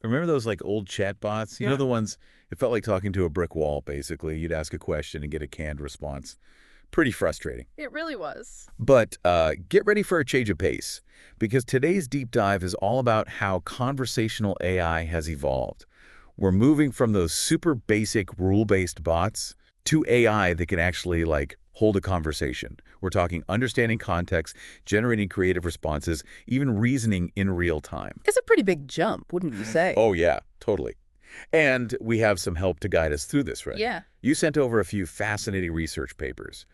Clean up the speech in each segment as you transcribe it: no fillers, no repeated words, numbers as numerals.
Remember those like old chatbots? You know Yeah. the ones, it felt like talking to a brick wall, basically. You'd ask a question and get a canned response. Pretty frustrating. It really was. But get ready for a change of pace, because today's deep dive is all about how conversational AI has evolved. We're moving from those super basic rule-based bots to AI that can actually hold a conversation. We're talking understanding context, generating creative responses, even reasoning in real time. It's a pretty big jump, wouldn't you say? Oh yeah, totally. And we have some help to guide us through this, right? Yeah. You sent over a few fascinating research papers.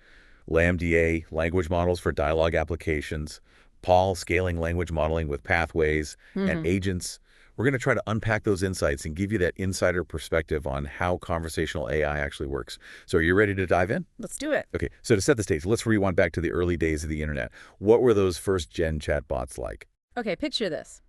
LaMDA, language models for dialogue applications, PaL, scaling language modeling with pathways, and Hmm. agents. We're going to try to unpack those insights and give you that insider perspective on how conversational AI actually works. So are you ready to dive in? Let's do it. Okay, so to set the stage, let's rewind back to the early days of the internet. What were those first-gen chatbots like? Okay, picture this.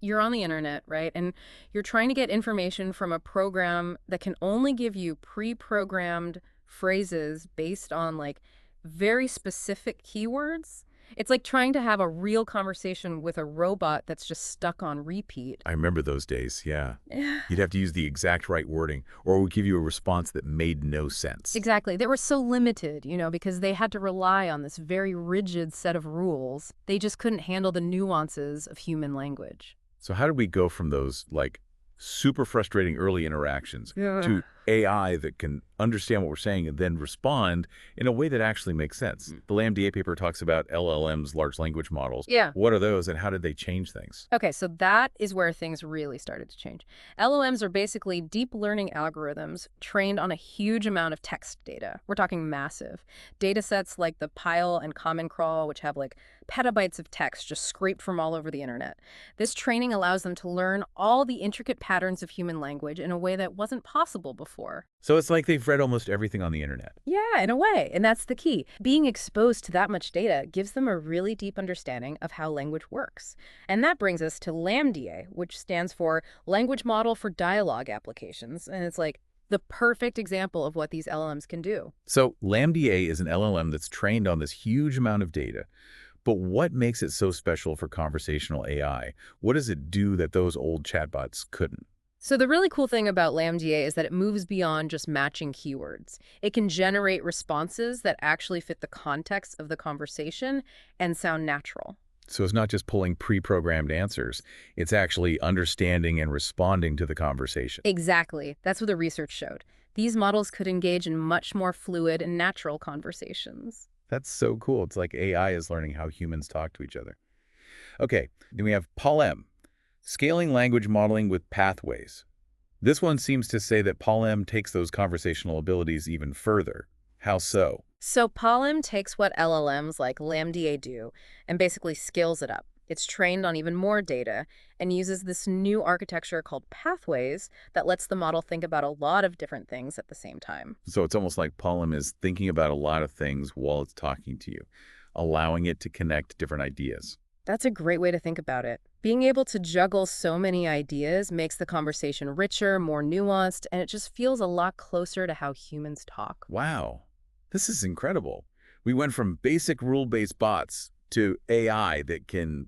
You're on the internet, right? And you're trying to get information from a program that can only give you pre-programmed phrases based on very specific keywords. It's like trying to have a real conversation with a robot that's just stuck on repeat. I remember those days, yeah. Yeah. You'd have to use the exact right wording, or it would give you a response that made no sense. Exactly. They were so limited, because they had to rely on this very rigid set of rules. They just couldn't handle the nuances of human language. So how did we go from those, super frustrating early interactions Yeah. to AI that can understand what we're saying and then respond in a way that actually makes sense? The LaMDA paper talks about LLMs, large language models. Yeah. What are those, and how did they change things? Okay, so that is where things really started to change. LLMs are basically deep learning algorithms trained on a huge amount of text data. We're talking massive. Data sets like the Pile and Common Crawl, which have petabytes of text just scraped from all over the internet. This training allows them to learn all the intricate patterns of human language in a way that wasn't possible before. So it's like they've read almost everything on the internet. Yeah, in a way, and that's the key. Being exposed to that much data gives them a really deep understanding of how language works. And that brings us to LaMDA, which stands for Language Model for Dialogue Applications. And it's the perfect example of what these LLMs can do. So LaMDA is an LLM that's trained on this huge amount of data. But what makes it so special for conversational AI? What does it do that those old chatbots couldn't? So the really cool thing about LaMDA is that it moves beyond just matching keywords. It can generate responses that actually fit the context of the conversation and sound natural. So it's not just pulling pre-programmed answers. It's actually understanding and responding to the conversation. Exactly. That's what the research showed. These models could engage in much more fluid and natural conversations. That's so cool. It's like AI is learning how humans talk to each other. Okay, then we have PaLM, scaling language modeling with pathways. This one seems to say that PaLM takes those conversational abilities even further. How so? So PaLM takes what LLMs like LaMDA do and basically scales it up. It's trained on even more data and uses this new architecture called pathways that lets the model think about a lot of different things at the same time. So it's almost like PaLM is thinking about a lot of things while it's talking to you, allowing it to connect different ideas. That's a great way to think about it. Being able to juggle so many ideas makes the conversation richer, more nuanced, and it just feels a lot closer to how humans talk. Wow, this is incredible. We went from basic rule-based bots to AI that can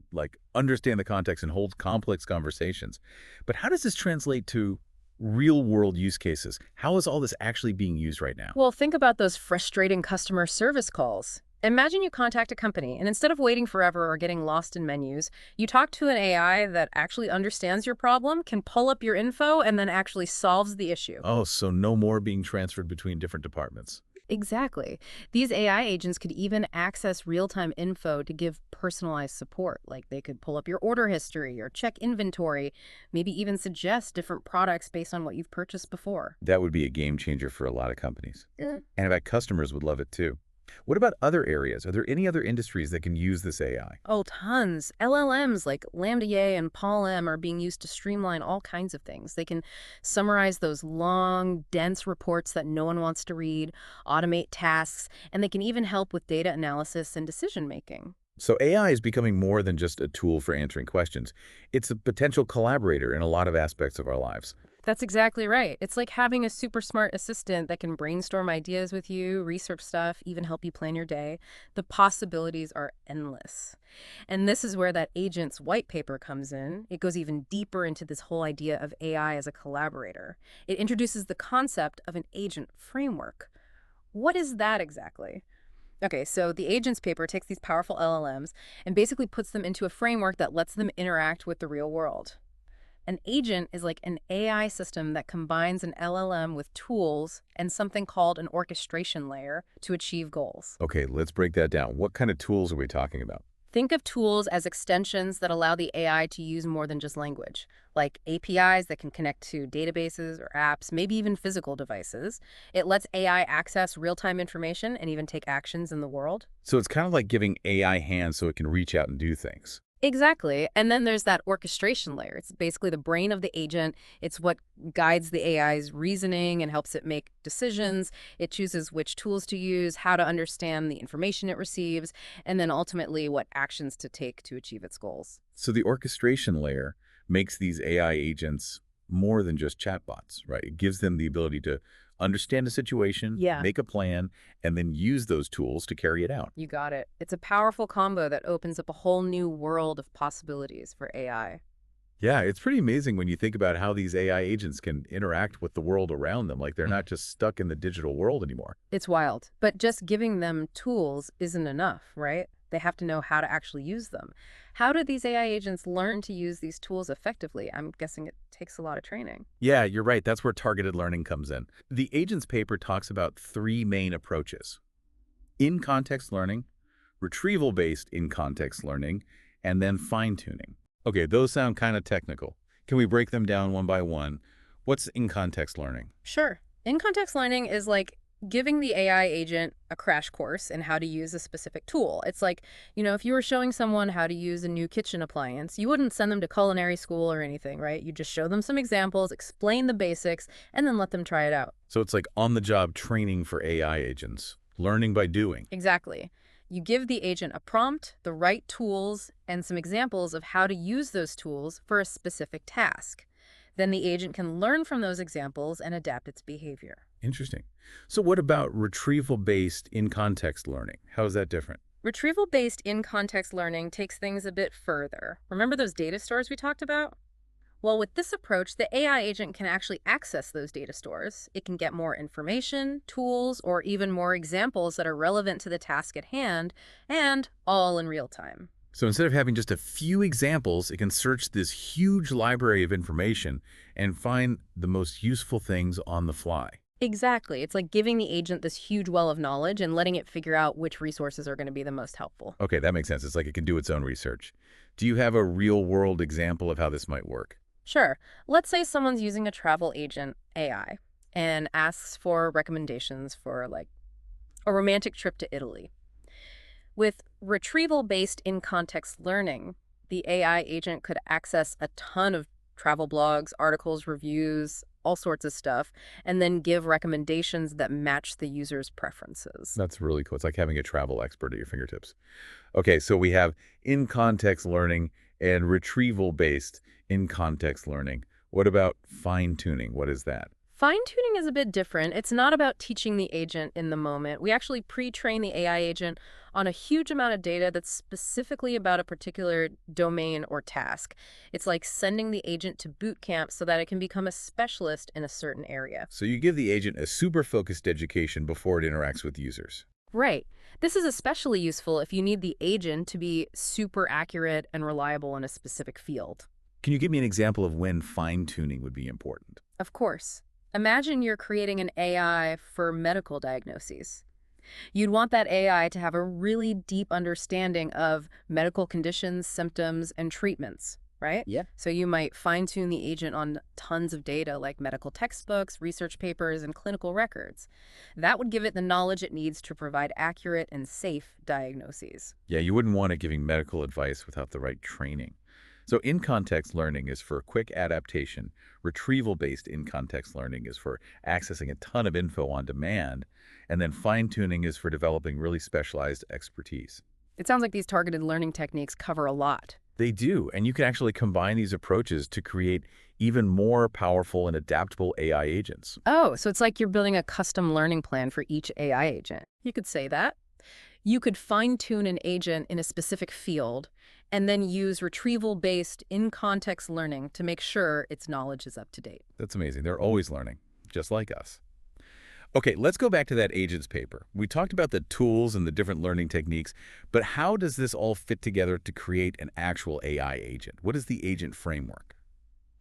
understand the context and hold complex conversations. But how does this translate to real-world use cases? How is all this actually being used right now? Well, think about those frustrating customer service calls. Imagine you contact a company, and instead of waiting forever or getting lost in menus, you talk to an AI that actually understands your problem, can pull up your info, and then actually solves the issue. Oh, so no more being transferred between different departments. Exactly. These AI agents could even access real-time info to give personalized support. Like they could pull up your order history or check inventory, maybe even suggest different products based on what you've purchased before. That would be a game changer for a lot of companies. Yeah. And I bet customers would love it too. What about other areas? Are there any other industries that can use this AI? Oh, tons. LLMs like LaMDA and PaLM are being used to streamline all kinds of things. They can summarize those long, dense reports that no one wants to read, automate tasks, and they can even help with data analysis and decision making. So AI is becoming more than just a tool for answering questions. It's a potential collaborator in a lot of aspects of our lives. That's exactly right. It's like having a super smart assistant that can brainstorm ideas with you, research stuff, even help you plan your day. The possibilities are endless. And this is where that agent's white paper comes in. It goes even deeper into this whole idea of AI as a collaborator. It introduces the concept of an agent framework. What is that exactly? Okay, so the agent's paper takes these powerful LLMs and basically puts them into a framework that lets them interact with the real world. An agent is like an AI system that combines an LLM with tools and something called an orchestration layer to achieve goals. Okay, let's break that down. What kind of tools are we talking about? Think of tools as extensions that allow the AI to use more than just language, like APIs that can connect to databases or apps, maybe even physical devices. It lets AI access real-time information and even take actions in the world. So it's kind of like giving AI hands so it can reach out and do things. Exactly. And then there's that orchestration layer. It's basically the brain of the agent. It's what guides the AI's reasoning and helps it make decisions. It chooses which tools to use, how to understand the information it receives, and then ultimately what actions to take to achieve its goals. So the orchestration layer makes these AI agents more than just chatbots, right? It gives them the ability to understand a situation, Yeah, make a plan, and then use those tools to carry it out. you got it. It's a powerful combo that opens up a whole new world of possibilities for AI. Yeah, it's pretty amazing when you think about how these AI agents can interact with the world around them. Like they're not just stuck in the digital world anymore. It's wild. But just giving them tools isn't enough, right? They have to know how to actually use them. How do these AI agents learn to use these tools effectively? I'm guessing it takes a lot of training. Yeah, you're right. That's where targeted learning comes in. The agents paper talks about three main approaches: in-context learning, retrieval-based in-context learning, and then fine-tuning. Okay, those sound kind of technical. Can we break them down one by one? What's in-context learning? Sure. In context learning is like giving the AI agent a crash course in how to use a specific tool. It's like, if you were showing someone how to use a new kitchen appliance, you wouldn't send them to culinary school or anything, right? You just show them some examples, explain the basics, and then let them try it out. So it's like on-the-job training for AI agents, learning by doing. Exactly. You give the agent a prompt, the right tools, and some examples of how to use those tools for a specific task. Then the agent can learn from those examples and adapt its behavior. Interesting. So what about retrieval-based in-context learning? How is that different? Retrieval-based in-context learning takes things a bit further. Remember those data stores we talked about? Well, with this approach, the AI agent can actually access those data stores. It can get more information, tools, or even more examples that are relevant to the task at hand, and all in real time. So instead of having just a few examples, it can search this huge library of information and find the most useful things on the fly. Exactly. It's like giving the agent this huge well of knowledge and letting it figure out which resources are going to be the most helpful. Okay, that makes sense. It's like it can do its own research. Do you have a real-world example of how this might work? Sure. Let's say someone's using a travel agent AI and asks for recommendations for like a romantic trip to Italy. With retrieval-based in-context learning, the AI agent could access a ton of travel blogs, articles, reviews, all sorts of stuff, and then give recommendations that match the user's preferences. That's really cool. It's like having a travel expert at your fingertips. Okay, so we have in-context learning and retrieval-based in-context learning. What about fine-tuning? What is that? Fine-tuning is a bit different. It's not about teaching the agent in the moment. We actually pre-train the AI agent on a huge amount of data that's specifically about a particular domain or task. It's like sending the agent to boot camp so that it can become a specialist in a certain area. So you give the agent a super focused education before it interacts with users. Right. This is especially useful if you need the agent to be super accurate and reliable in a specific field. Can you give me an example of when fine-tuning would be important? Of course. Imagine you're creating an AI for medical diagnoses. You'd want that AI to have a really deep understanding of medical conditions, symptoms, and treatments, right? Yeah. So you might fine-tune the agent on tons of data like medical textbooks, research papers, and clinical records. That would give it the knowledge it needs to provide accurate and safe diagnoses. Yeah, you wouldn't want it giving medical advice without the right training. So in-context learning is for quick adaptation. Retrieval-based in-context learning is for accessing a ton of info on demand. And then fine-tuning is for developing really specialized expertise. It sounds like these targeted learning techniques cover a lot. They do, and you can actually combine these approaches to create even more powerful and adaptable AI agents. Oh, so it's like you're building a custom learning plan for each AI agent. You could say that. You could fine-tune an agent in a specific field and then use retrieval-based in-context learning to make sure its knowledge is up to date. That's amazing. They're always learning, just like us. Okay, let's go back to that agents paper. We talked about the tools and the different learning techniques, but how does this all fit together to create an actual AI agent? What is the agent framework?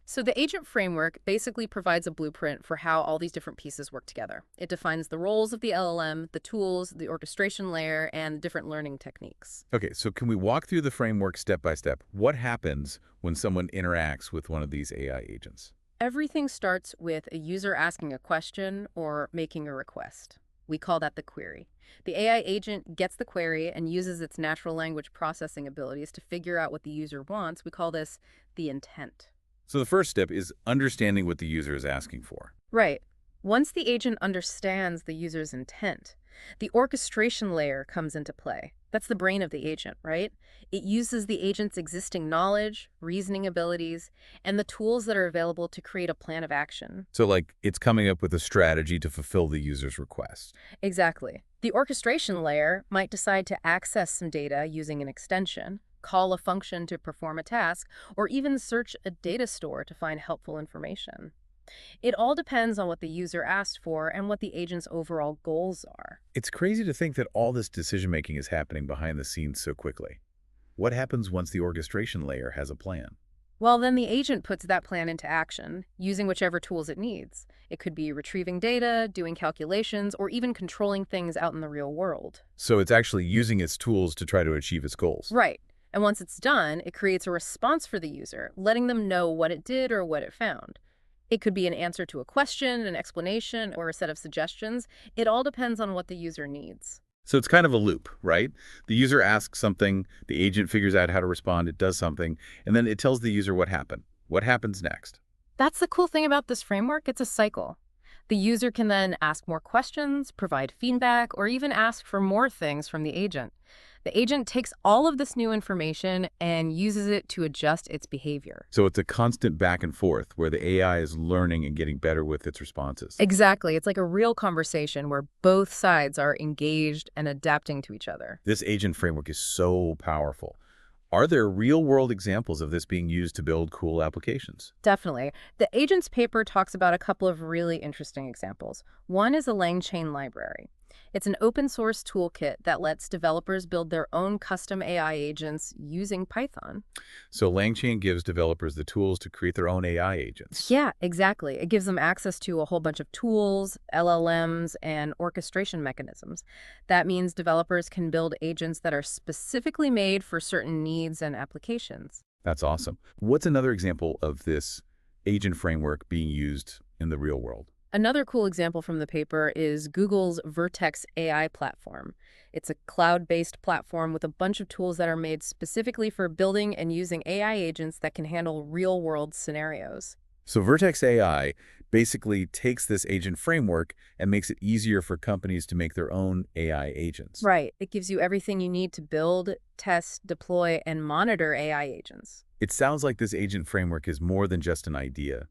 So the agent framework basically provides a blueprint for how all these different pieces work together. It defines the roles of the LLM, the tools, the orchestration layer, and different learning techniques. Okay, so can we walk through the framework step by step? What happens when someone interacts with one of these AI agents? Everything starts with a user asking a question or making a request. We call that the query. The AI agent gets the query and uses its natural language processing abilities to figure out what the user wants. We call this the intent. So the first step is understanding what the user is asking for. Right. Once the agent understands the user's intent, the orchestration layer comes into play. That's the brain of the agent, right? It uses the agent's existing knowledge, reasoning abilities, and the tools that are available to create a plan of action. So like it's coming up with a strategy to fulfill the user's request. Exactly. The orchestration layer might decide to access some data using an extension, call a function to perform a task, or even search a data store to find helpful information. It all depends on what the user asked for and what the agent's overall goals are. It's crazy to think that all this decision-making is happening behind the scenes so quickly. What happens once the orchestration layer has a plan? Well, then the agent puts that plan into action, using whichever tools it needs. It could be retrieving data, doing calculations, or even controlling things out in the real world. So it's actually using its tools to try to achieve its goals. Right. And once it's done, it creates a response for the user, letting them know what it did or what it found. It could be an answer to a question, an explanation, or a set of suggestions. It all depends on what the user needs. So it's kind of a loop, right? The user asks something, the agent figures out how to respond, it does something, and then it tells the user what happened. What happens next? That's the cool thing about this framework. It's a cycle. The user can then ask more questions, provide feedback, or even ask for more things from the agent. The agent takes all of this new information and uses it to adjust its behavior. So it's a constant back and forth where the AI is learning and getting better with its responses. Exactly. It's like a real conversation where both sides are engaged and adapting to each other. This agent framework is so powerful. Are there real-world examples of this being used to build cool applications? Definitely. The agent's paper talks about a couple of really interesting examples. One is a LangChain library. It's an open source toolkit that lets developers build their own custom AI agents using Python. So LangChain gives developers the tools to create their own AI agents. Yeah, exactly. It gives them access to a whole bunch of tools, LLMs, and orchestration mechanisms. That means developers can build agents that are specifically made for certain needs and applications. That's awesome. What's another example of this agent framework being used in the real world? Another cool example from the paper is Google's Vertex AI platform. It's a cloud-based platform with a bunch of tools that are made specifically for building and using AI agents that can handle real-world scenarios. So Vertex AI basically takes this agent framework and makes it easier for companies to make their own AI agents. Right. It gives you everything you need to build, test, deploy, and monitor AI agents. It sounds like this agent framework is more than just an idea.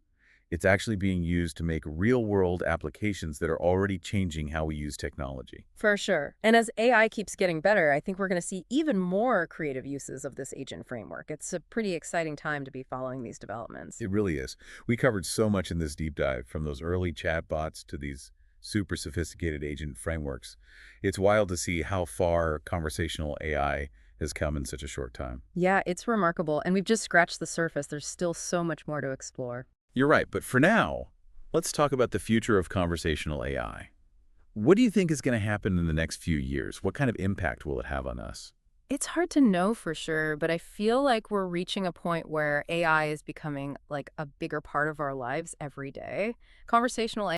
It's actually being used to make real-world applications that are already changing how we use technology. For sure. And as AI keeps getting better, I think we're going to see even more creative uses of this agent framework. It's a pretty exciting time to be following these developments. It really is. We covered so much in this deep dive, from those early chatbots to these super sophisticated agent frameworks. It's wild to see how far conversational AI has come in such a short time. Yeah, it's remarkable. And we've just scratched the surface. There's still so much more to explore. You're right, but for now, let's talk about the future of conversational AI. What do you think is going to happen in the next few years? What kind of impact will it have on us? It's hard to know for sure, but I feel like we're reaching a point where AI is becoming like a bigger part of our lives every day. Conversational